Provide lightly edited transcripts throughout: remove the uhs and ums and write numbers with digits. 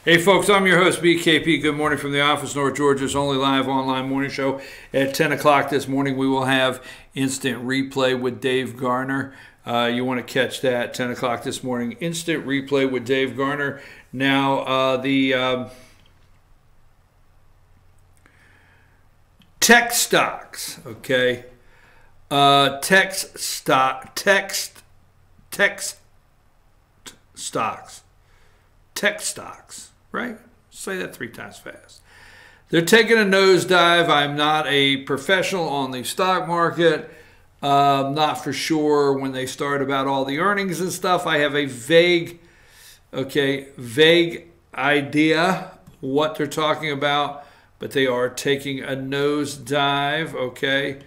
Hey folks, I'm your host BKP. Good morning from the office, North Georgia's only live online morning show. At 10 o'clock this morning, we will have Instant Replay with Dave Garner. You want to catch that, 10 o'clock this morning. Instant Replay with Dave Garner. Now, the tech stocks, okay? Tech stocks, right? Say that 3 times fast. They're taking a nosedive. I'm not a professional on the stock market. Not for sure when they start about all the earnings and stuff. I have a vague idea what they're talking about, but they are taking a nosedive, okay?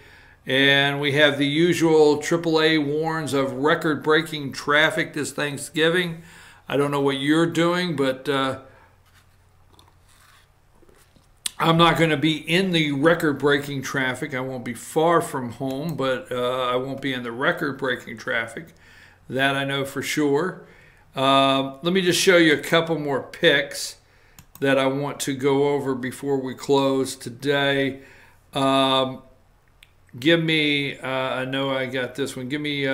And we have the usual AAA warns of record-breaking traffic this Thanksgiving. I don't know what you're doing, but I'm not going to be in the record-breaking traffic. I won't be far from home, but I won't be in the record-breaking traffic. That I know for sure. Let me just show you a couple more picks that I want to go over before we close today. Give me, I know I got this one. Give me...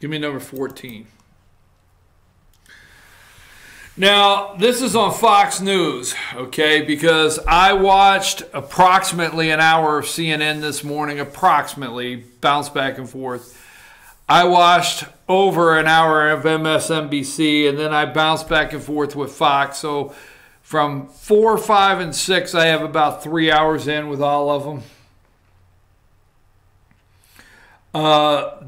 Give me number 14. Now, this is on Fox News, okay, because I watched approximately an hour of CNN this morning, approximately, bounced back and forth. I watched over an hour of MSNBC, and then I bounced back and forth with Fox. So from 4, 5, and 6, I have about 3 hours in with all of them.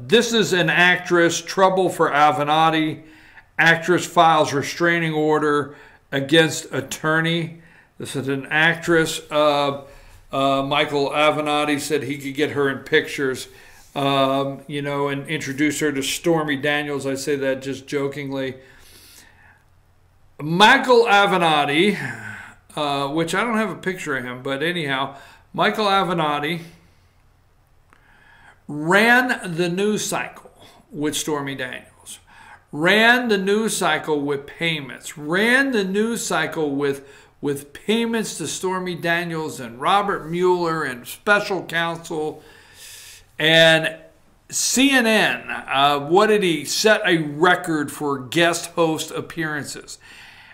This is an actress, trouble for Avenatti. Actress files restraining order against attorney. This is an actress. Michael Avenatti said he could get her in pictures, you know, and introduce her to Stormy Daniels. I say that just jokingly. Michael Avenatti, which I don't have a picture of him, but anyhow, Michael Avenatti ran the news cycle with Stormy Daniels, ran the news cycle with payments, ran the news cycle with payments to Stormy Daniels and Robert Mueller and special counsel. And CNN, what did he set a record for guest host appearances?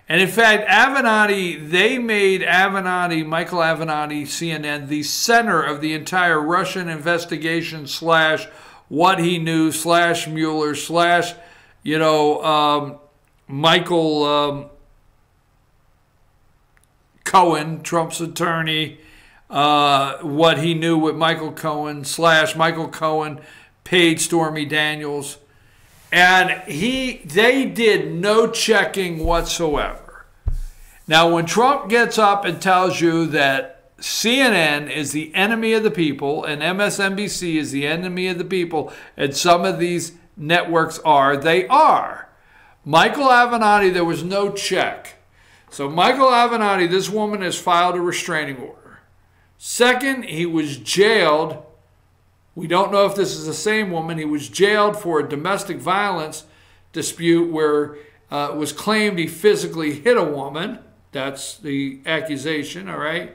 And in fact, Avenatti, they made Avenatti, Michael Avenatti, CNN, the center of the entire Russian investigation slash what he knew slash Mueller slash, you know, Michael Cohen, Trump's attorney, what he knew with Michael Cohen slash Michael Cohen paid Stormy Daniels. And they did no checking whatsoever. Now, when Trump gets up and tells you that CNN is the enemy of the people and MSNBC is the enemy of the people, and some of these networks are, they are. Michael Avenatti, there was no check. So Michael Avenatti, this woman has filed a restraining order. Second, he was jailed. We don't know if this is the same woman. He was jailed for a domestic violence dispute where it was claimed he physically hit a woman. That's the accusation, all right?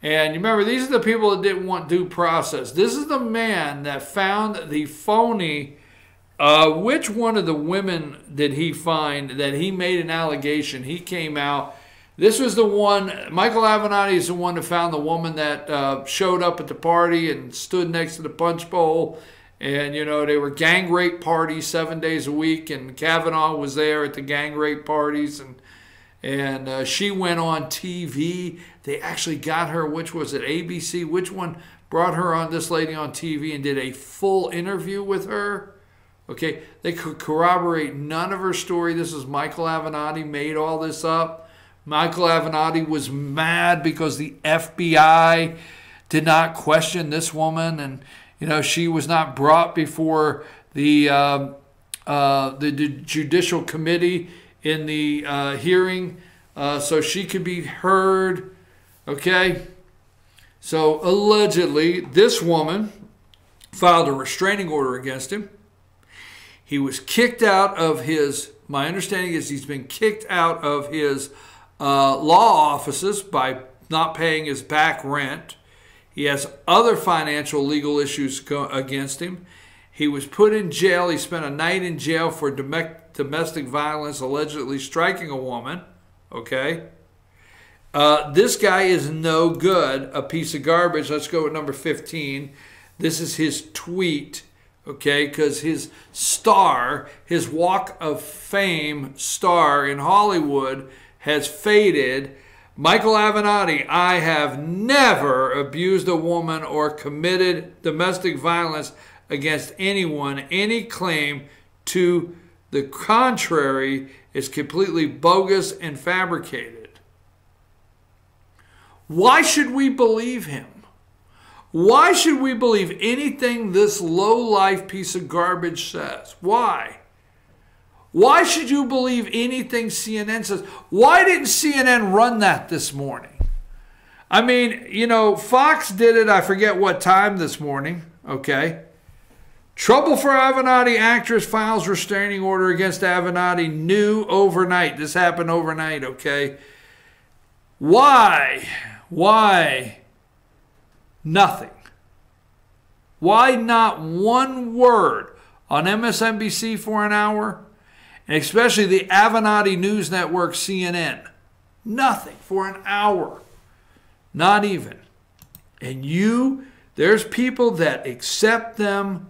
And you remember, these are the people that didn't want due process. This is the man that found the phony, which one of the women did he find that he made an allegation? He came out. This was the one, Michael Avenatti is the one that found the woman that showed up at the party and stood next to the punch bowl. And, you know, they were gang rape parties 7 days a week, and Kavanaugh was there at the gang rape parties. And she went on TV. They actually got her, which was it, ABC? Which one brought her on, this lady on TV, and did a full interview with her? Okay, they could corroborate none of her story. This is Michael Avenatti made all this up. Michael Avenatti was mad because the FBI did not question this woman, and you know she was not brought before the judicial committee in the hearing, so she could be heard. Okay, so allegedly this woman filed a restraining order against him. He was kicked out of his, my understanding is he's been kicked out of his law offices by not paying his back rent. He has other financial legal issues against him. He was put in jail. He spent a night in jail for domestic violence, allegedly striking a woman. Okay? This guy is no good, a piece of garbage. Let's go with number 15. This is his tweet, okay? Because his star, his Walk of Fame star in Hollywood has faded. Michael Avenatti, I have never abused a woman or committed domestic violence against anyone. Any claim to the contrary is completely bogus and fabricated. Why should we believe him? Why should we believe anything this low-life piece of garbage says? Why? Why should you believe anything CNN says? Why didn't CNN run that this morning? I mean, you know, Fox did it, I forget what time this morning, okay? Trouble for Avenatti, actress files restraining order against Avenatti, new overnight. This happened overnight, okay? Why? Why nothing? Why not one word on MSNBC for an hour? And especially the Avenatti News Network, CNN. Nothing for an hour. Not even. And there's people that accept them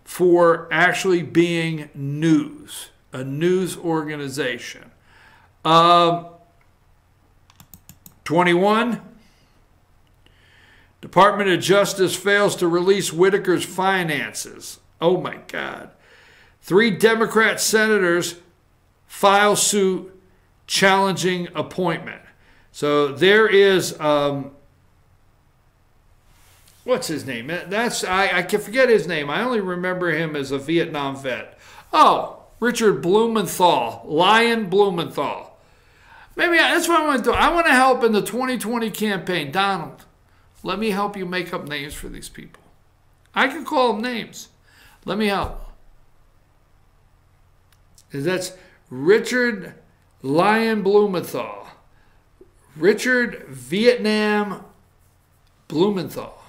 for actually being news, a news organization. 21, Department of Justice fails to release Whitaker's finances. Oh my God. 3 Democrat senators file suit challenging appointment. So there is, what's his name? I can forget his name. I only remember him as a Vietnam vet. Oh, Richard Blumenthal, Lion Blumenthal. Maybe that's what I want to do. I want to help in the 2020 campaign. Donald, let me help you make up names for these people. I can call them names. Let me help. That's Richard Lion Blumenthal. Richard Vietnam Blumenthal.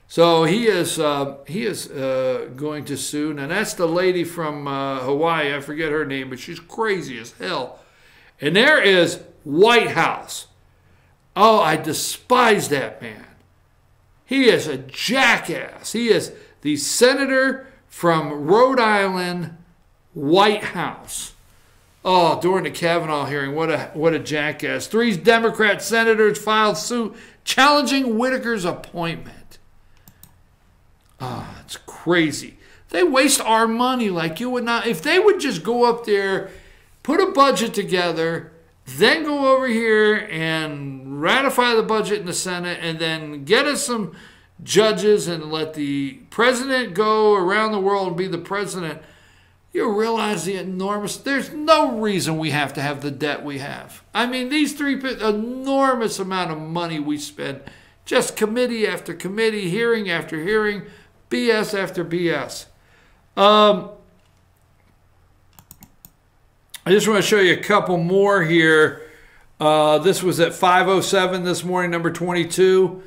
So he is going to sue. And that's the lady from Hawaii. I forget her name, but she's crazy as hell. And there is White House. Oh, I despise that man. He is a jackass. He is the senator from Rhode Island, White House. Oh, during the Kavanaugh hearing, what a jackass. 3 Democrat senators filed suit challenging Whitaker's appointment. It's crazy. They waste our money like you would not. If they would just go up there, put a budget together, then go over here and ratify the budget in the Senate, and then get us some judges and let the president go around the world and be the president, you realize the enormous, there's no reason we have to have the debt we have. I mean, these 3, enormous amount of money we spend, just committee after committee, hearing after hearing, BS after BS. I just want to show you a couple more here. This was at 5:07 this morning, number 22.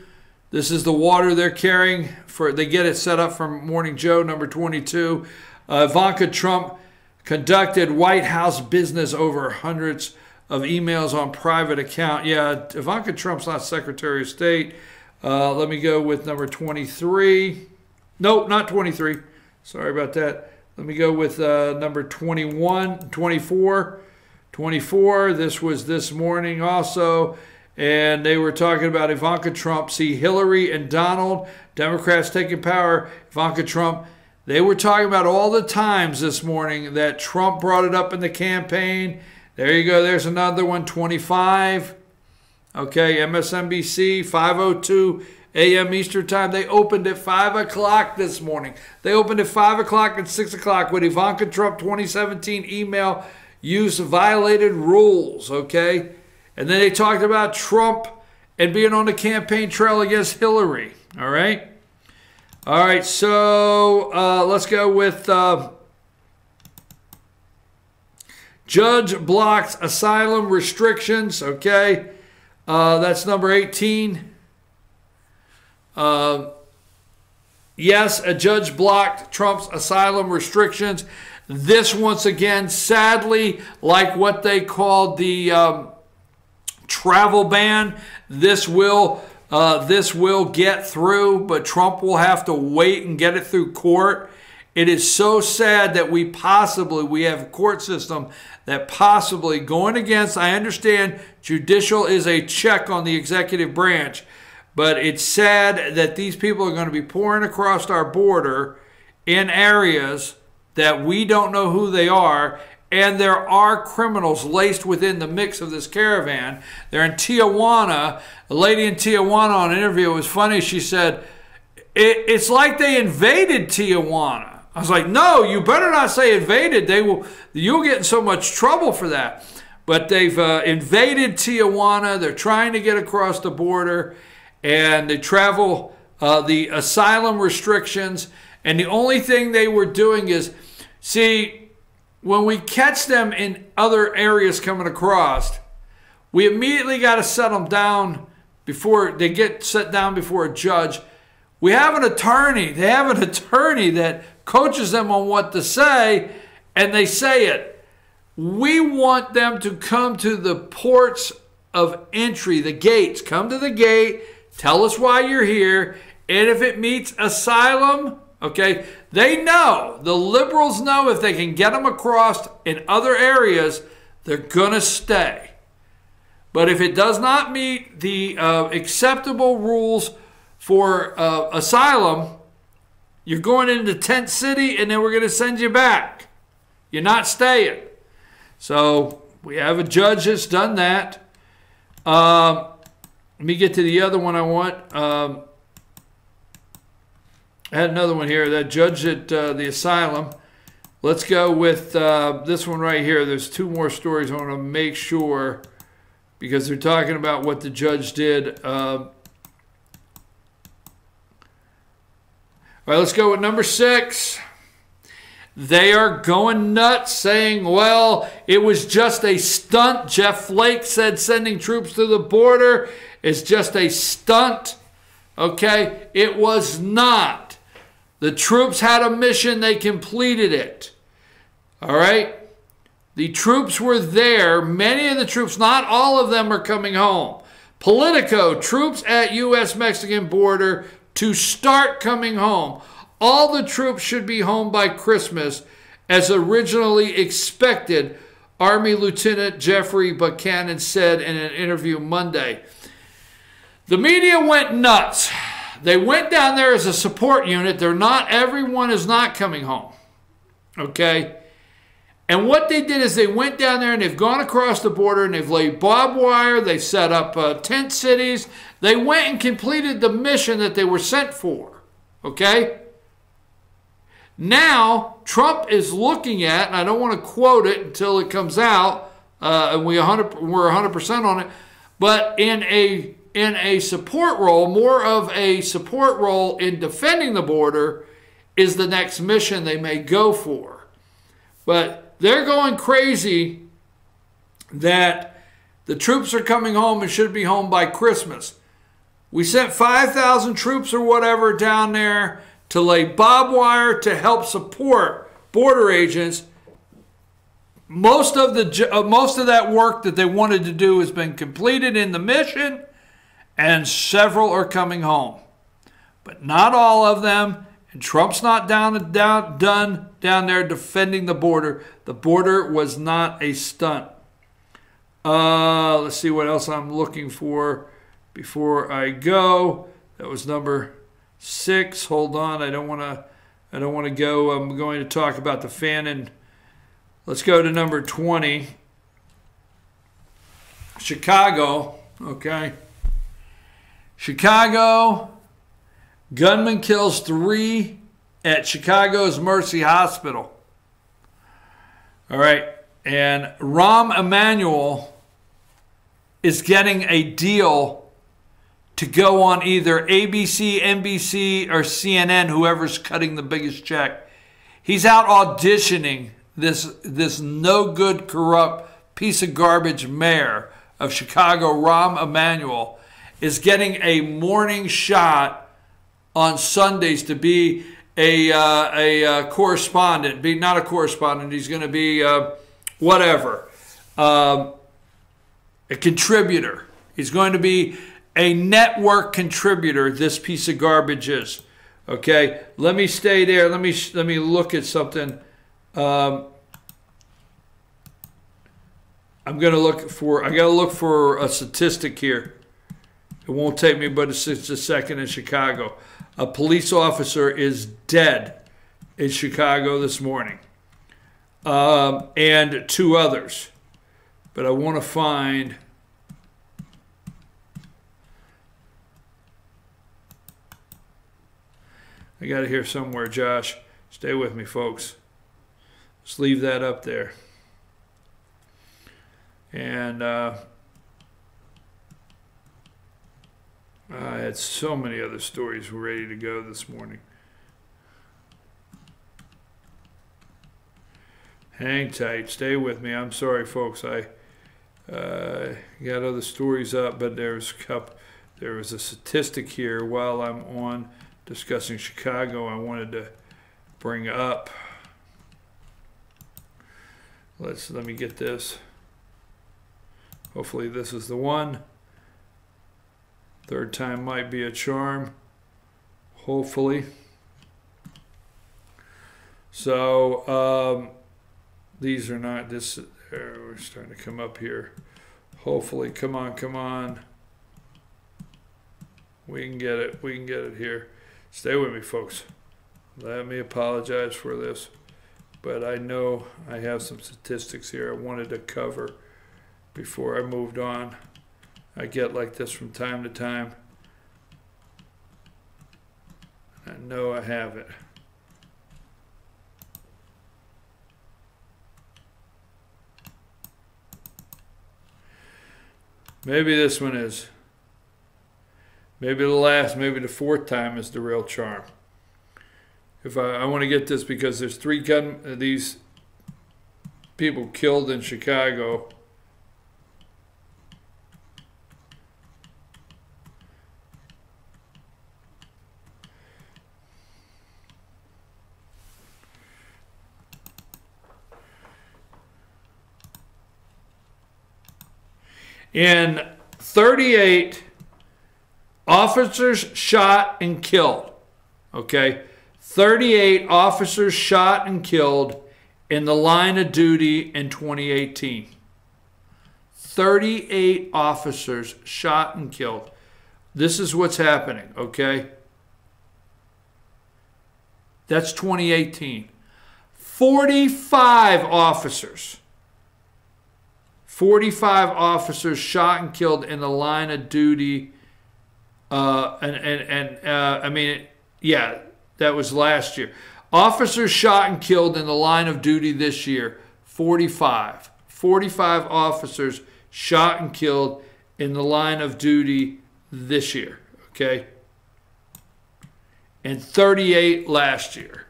This is the water they're carrying. They get it set up for Morning Joe, number 22. Ivanka Trump conducted White House business over hundreds of emails on private account. Yeah, Ivanka Trump's not Secretary of State. Let me go with number 23. Nope, not 23. Sorry about that. Let me go with number 24. 24, this was this morning also. And they were talking about Ivanka Trump. See, Hillary and Donald, Democrats taking power. Ivanka Trump. They were talking about all the times this morning that Trump brought it up in the campaign. There you go. There's another one, 25. Okay, MSNBC, 5:02 a.m. Eastern Time. They opened at 5 o'clock this morning. They opened at 5 o'clock and 6 o'clock with Ivanka Trump 2017 email use violated rules, okay? And then they talked about Trump and being on the campaign trail against Hillary, all right? All right, so let's go with Judge blocks asylum restrictions. Okay. That's number 18. Yes, a judge blocked Trump's asylum restrictions. This, once again, sadly, like what they called the travel ban, this will get through, but Trump will have to wait and get it through court. It is so sad that we have a court system that possibly going against, I understand judicial is a check on the executive branch, but it's sad that these people are going to be pouring across our border in areas that we don't know who they are, and there are criminals laced within the mix of this caravan. They're in Tijuana. A lady in Tijuana on an interview, it was funny, she said, it's like they invaded Tijuana. I was like, no, you better not say invaded. You'll get in so much trouble for that. But they've invaded Tijuana. They're trying to get across the border, and they travel the asylum restrictions. And the only thing they were doing is, see, when we catch them in other areas coming across, we immediately got to set them down before they get set down before a judge. We have an attorney. They have an attorney that coaches them on what to say, and they say it. We want them to come to the ports of entry, the gates. Come to the gate, tell us why you're here, and if it meets asylum, okay, they know, the liberals know if they can get them across in other areas, they're going to stay. But if it does not meet the acceptable rules for asylum, you're going into tent city, and then we're going to send you back. You're not staying. So we have a judge that's done that. Let me get to the other one I want. I had another one here. That judge at the asylum. Let's go with this one right here. There's two more stories I want to make sure, because they're talking about what the judge did. All right, let's go with number 6. They are going nuts, saying, well, it was just a stunt. Jeff Flake said sending troops to the border is just a stunt. Okay, it was not. The troops had a mission. They completed it. All right, the troops were there. Many of the troops, not all of them, are coming home. Politico, troops at U.S.-Mexican border to start coming home. All the troops should be home by Christmas, as originally expected, Army Lieutenant Jeffrey Buchanan said in an interview Monday. The media went nuts. They went down there as a support unit. Everyone is not coming home. Okay? And what they did is they went down there and they've gone across the border and they've laid barbed wire. They've set up tent cities. They went and completed the mission that they were sent for. Okay? Now, Trump is looking at, and I don't want to quote it until it comes out, and we're 100% on it, but in a support role, more of a support role in defending the border is the next mission they may go for. But they're going crazy that the troops are coming home and should be home by Christmas. We sent 5,000 troops or whatever down there to lay barbed wire to help support border agents. Most of that work that they wanted to do has been completed in the mission, and several are coming home. But not all of them, and Trump's not done down there defending the border. The border was not a stunt. Let's see what else I'm looking for before I go. That was number 6. Hold on, I don't want to go. I'm going to talk about the Fannin. Let's go to number 20. Chicago. Okay. Chicago. Gunman kills 3 at Chicago's Mercy Hospital. All right. And Rahm Emanuel is getting a deal to go on either ABC, NBC, or CNN, whoever's cutting the biggest check. He's out auditioning this no good, corrupt piece of garbage mayor of Chicago, Rahm Emanuel, is getting a morning shot on Sundays to be a correspondent. Be not a correspondent. He's going to be whatever, a contributor. He's going to be a network contributor. This piece of garbage is. Okay, let me stay there. Let me look at something. I'm going to look for. I got to look for a statistic here. It won't take me but just a second in Chicago. A police officer is dead in Chicago this morning, and 2 others. But I want to find. I got it here somewhere, Josh. Stay with me, folks. Just leave that up there. And I had so many other stories ready to go this morning. Hang tight. Stay with me. I'm sorry, folks. I got other stories up, but there was a statistic here while I'm on discussing Chicago I wanted to bring up. Let me get this. Hopefully this is the one. 3rd time might be a charm. Hopefully. So these are not this. We're starting to come up here. Hopefully, come on. We can get it. We can get it here. Stay with me, folks. Let me apologize for this, but I know I have some statistics here I wanted to cover before I moved on. I get like this from time to time. I know I have it. Maybe this one is. Maybe the last, maybe the 4th time is the real charm. If I want to get this because there's 3 these people killed in Chicago. In 38 officers shot and killed. Okay, 38 officers shot and killed in the line of duty in 2018. 38 officers shot and killed. This is what's happening, okay? That's 2018. 45 officers. 45 officers shot and killed in the line of duty. I mean, yeah, that was last year. Officers shot and killed in the line of duty this year, 45. 45 officers shot and killed in the line of duty this year, okay? And 38 last year.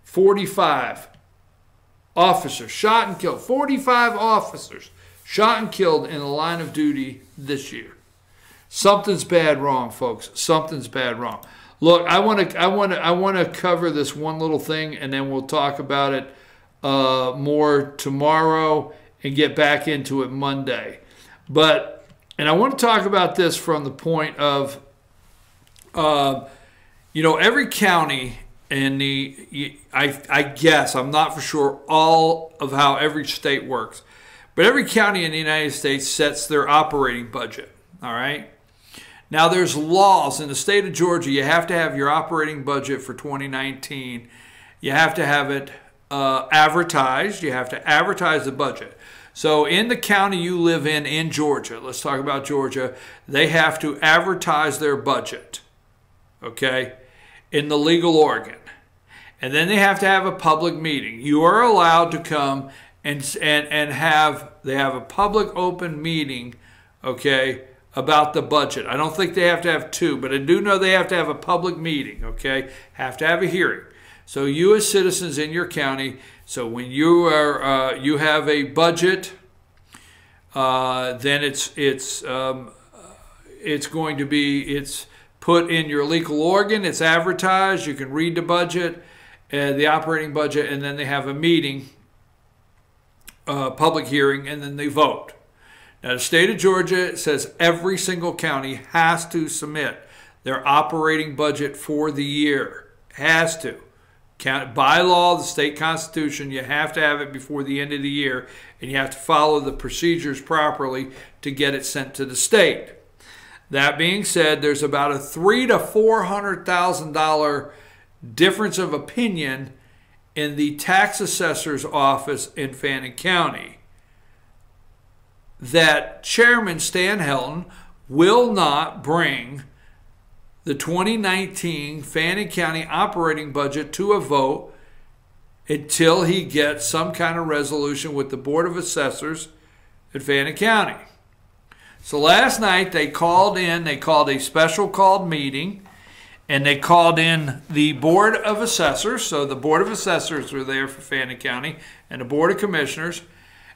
45 officers shot and killed. 45 officers shot and killed in the line of duty this year. Something's bad wrong, folks. Something's bad wrong. Look, I want to cover this one little thing, and then we'll talk about it more tomorrow and get back into it Monday. And I want to talk about this from the point of, every county in I guess, I'm not for sure all of how every state works, but every county in the United States sets their operating budget, all right? Now, there's laws in the state of Georgia. You have to have your operating budget for 2019. You have to have it advertised. You have to advertise the budget. So in the county you live in Georgia, let's talk about Georgia, they have to advertise their budget, okay, in the legal organ. And then they have to have a public meeting. You are allowed to come and have a public open meeting, okay, about the budget. I don't think they have to have 2, but I do know they have to have a public meeting, okay? Have to have a hearing. So you as citizens in your county, so when you are you have a budget, then it's going to be put in your legal organ. It's advertised. You can read the budget, the operating budget, and then they have a meeting, public hearing, and then they vote. Now, the state of Georgia says every single county has to submit their operating budget for the year. Has to. By law, the state constitution, you have to have it before the end of the year, and you have to follow the procedures properly to get it sent to the state. That being said, there's about a $300,000 to $400,000 difference of opinion in the tax assessor's office in Fannin County that Chairman Stan Helton will not bring the 2019 Fannin County operating budget to a vote until he gets some kind of resolution with the Board of Assessors at Fannin County. So last night they called a special called meeting, and they called in the Board of Assessors. So the Board of Assessors were there for Fannin County and the Board of Commissioners,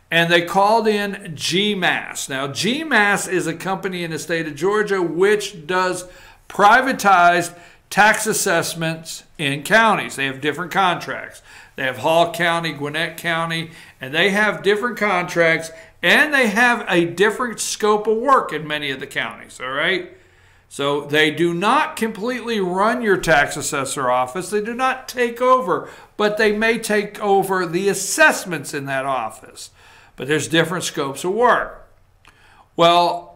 and they called in GMAS. Now GMAS is a company in the state of Georgia which does privatized tax assessments in counties. They have different contracts. They have Hall County, Gwinnett County, and they have different contracts, and they have a different scope of work in many of the counties, all right? So they do not completely run your tax assessor office. They do not take over, but they may take over the assessments in that office. But there's different scopes of work. Well,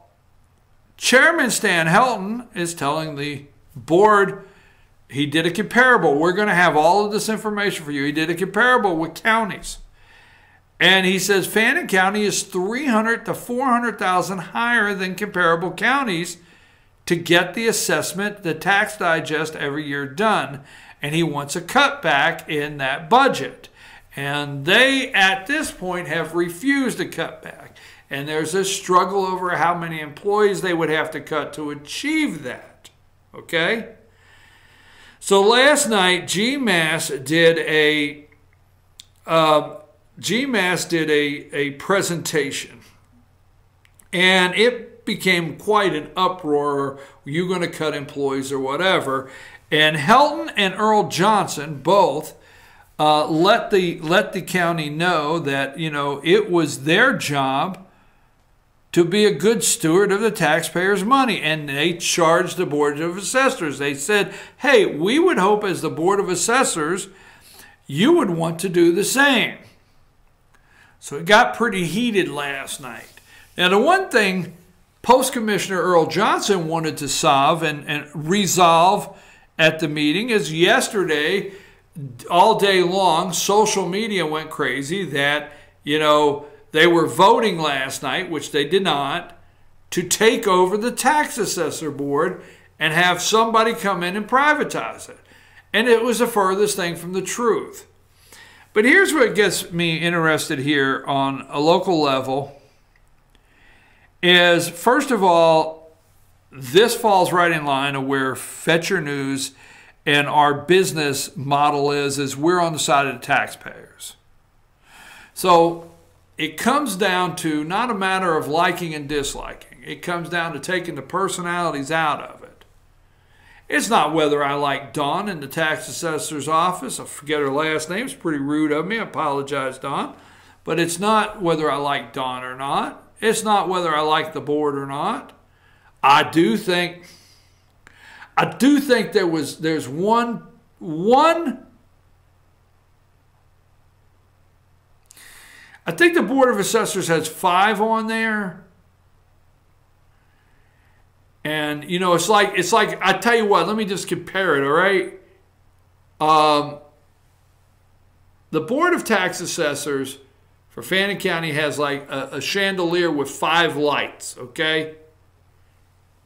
Chairman Stan Helton is telling the board, he did a comparable. We're going to have all of this information for you. He did a comparable with counties. And he says Fannin County is $300,000 to $400,000 higher than comparable counties to get the assessment, the tax digest every year done. And he wants a cutback in that budget. And they, at this point, have refused a cutback. And there's a struggle over how many employees they would have to cut to achieve that. Okay? So last night, GMAS did a presentation, and it became quite an uproar. Are you going to cut employees or whatever? And Helton and Earl Johnson both let the county know that, you know, it was their job to be a good steward of the taxpayers' money. And they charged the Board of Assessors. They said, hey, we would hope as the Board of Assessors, you would want to do the same. So it got pretty heated last night. Now, the one thing Post Commissioner Earl Johnson wanted to solve and resolve at the meeting is yesterday, all day long, social media went crazy that, you know, they were voting last night, which they did not, to take over the tax assessor board and have somebody come in and privatize it. And it was the furthest thing from the truth. But here's what gets me interested here on a local level is, first of all, this falls right in line of where Fetcher News and our business model is we're on the side of the taxpayers. So it comes down to not a matter of liking and disliking. It comes down to taking the personalities out of it. It's not whether I like Dawn in the tax assessor's office. I forget her last name. It's pretty rude of me. I apologize, Dawn. But it's not whether I like Dawn or not. It's not whether I like the board or not. I do think there's one I think the Board of Assessors has 5 on there. And, you know, it's like, I tell you what, let me just compare it, all right? The Board of Tax Assessors for Fannin County has like a chandelier with 5 lights, okay?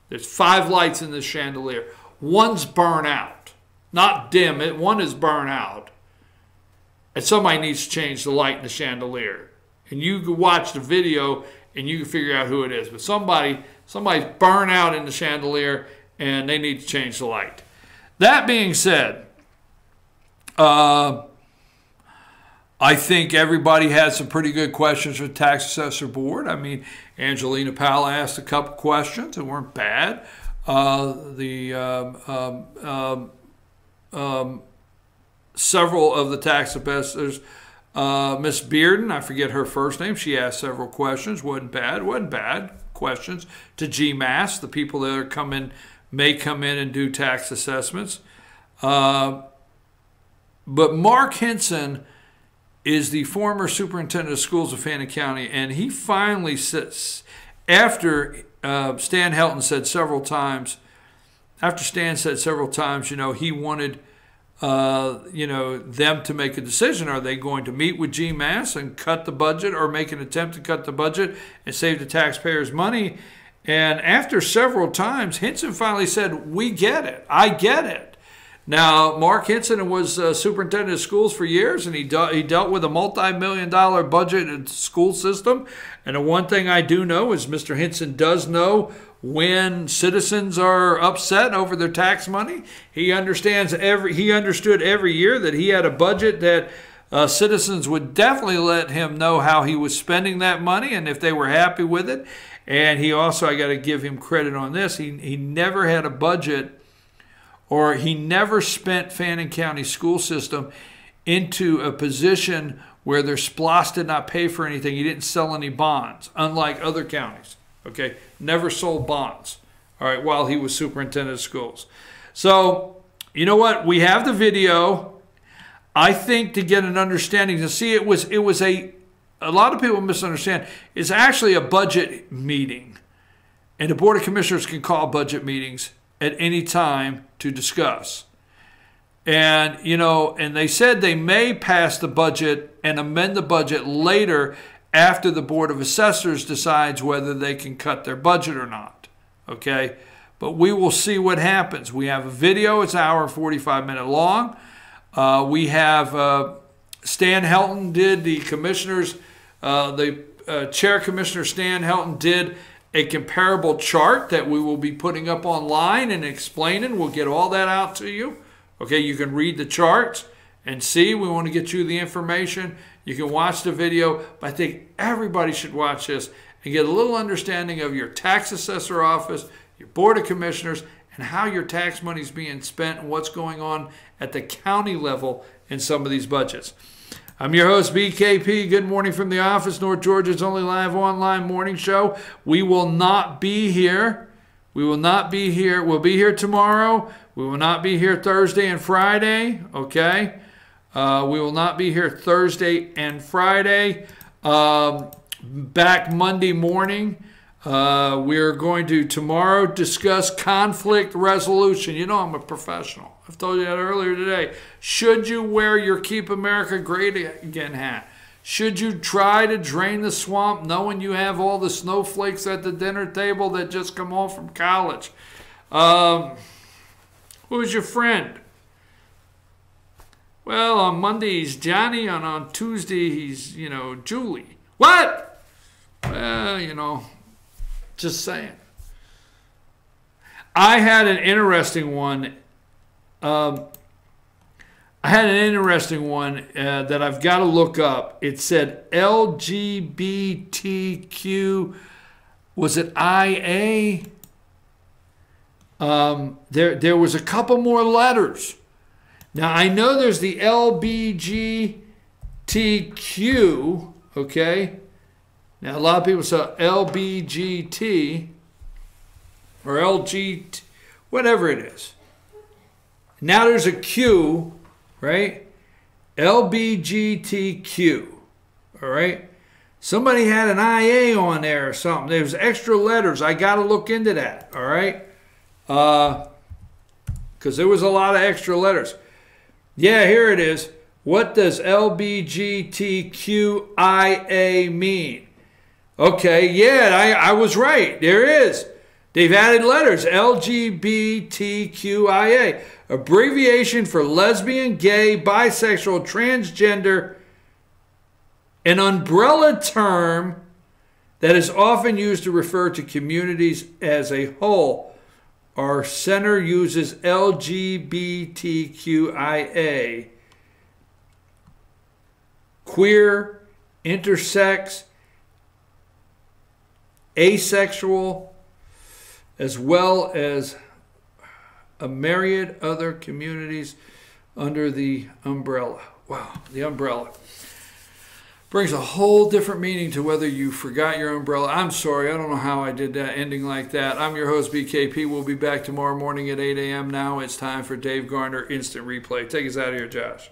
There's 5 lights in this chandelier. One's burnt out. Not dim, one is burnt out. And somebody needs to change the light in the chandelier. And you can watch the video and you can figure out who it is. But somebody's burnt out in the chandelier and they need to change the light. That being said, I think everybody had some pretty good questions for the Tax Assessor Board. I mean, Angelina Powell asked a couple questions that weren't bad. Several of the tax assessors, Miss Bearden, I forget her first name, she asked several questions. Wasn't bad questions to GMAS, the people that are may come in and do tax assessments. But Mark Hinson is the former superintendent of schools of Fannin County, and he finally says, after Stan Helton said several times, he wanted them to make a decision. Are they going to meet with GMAS and cut the budget, or make an attempt to cut the budget and save the taxpayers money? And after several times, Hinson finally said, we get it. I get it. Now, Mark Hinson was superintendent of schools for years, and he dealt with a multi-million-dollar budget in the school system. And the one thing I do know is Mr. Hinson does know when citizens are upset over their tax money. He understood every year that he had a budget that citizens would definitely let him know how he was spending that money and if they were happy with it. And he also, I got to give him credit on this, he never had a budget, or he never spent Fannin County school system into a position where their SPLOST did not pay for anything. He didn't sell any bonds, unlike other counties. Okay, never sold bonds, all right, while he was superintendent of schools. So, you know what? We have the video. I think to get an understanding, to see it was a lot of people misunderstand. It's actually a budget meeting, and the Board of Commissioners can call budget meetings at any time to discuss. And, and they said they may pass the budget and amend the budget later after the Board of Assessors decides whether they can cut their budget or not. Okay? But we will see what happens. We have a video. It's an hour and 45-minute long. We have Stan Helton did, the commissioners, Chair Commissioner Stan Helton did a comparable chart that we will be putting up online and explaining. We'll get all that out to you. Okay, you can read the charts and see. We want to get you the information. You can watch the video, but I think everybody should watch this and get a little understanding of your tax assessor office, your Board of Commissioners, and how your tax money is being spent and what's going on at the county level in some of these budgets. I'm your host, BKP. Good morning from the office, North Georgia's only live online morning show. We will not be here. We'll be here tomorrow. We will not be here Thursday and Friday, okay? We will not be here Thursday and Friday. Back Monday morning. We're going to tomorrow discuss conflict resolution. You know I'm a professional. I've told you that earlier today. Should you wear your Keep America Great Again hat? Should you try to drain the swamp knowing you have all the snowflakes at the dinner table that just come home from college? Who's your friend? Well, on Monday he's Johnny, and on Tuesday he's, Julie. What? Well, just saying. I had an interesting one. That I've got to look up. It said LGBTQ. Was it IA? There was a couple more letters. Now I know there's the LBGTQ. Okay. Now a lot of people say LBGT or LG, whatever it is. Now there's a Q, right? LBGTQ, all right? Somebody had an IA on there or something. There's extra letters. I got to look into that, all right? Because there was a lot of extra letters. Yeah, here it is. What does LBGTQIA mean? Okay, yeah, I was right. There is. They've added letters. LGBTQIA. Abbreviation for lesbian, gay, bisexual, transgender. An umbrella term that is often used to refer to communities as a whole. Our center uses LGBTQIA queer, intersex, asexual, as well as a myriad other communities under the umbrella. Wow, the umbrella. Brings a whole different meaning to whether you forgot your umbrella. I'm sorry, I don't know how I did that ending like that. I'm your host, BKP. We'll be back tomorrow morning at 8 a.m. Now it's time for Dave Garner Instant Replay. Take us out of here, Josh.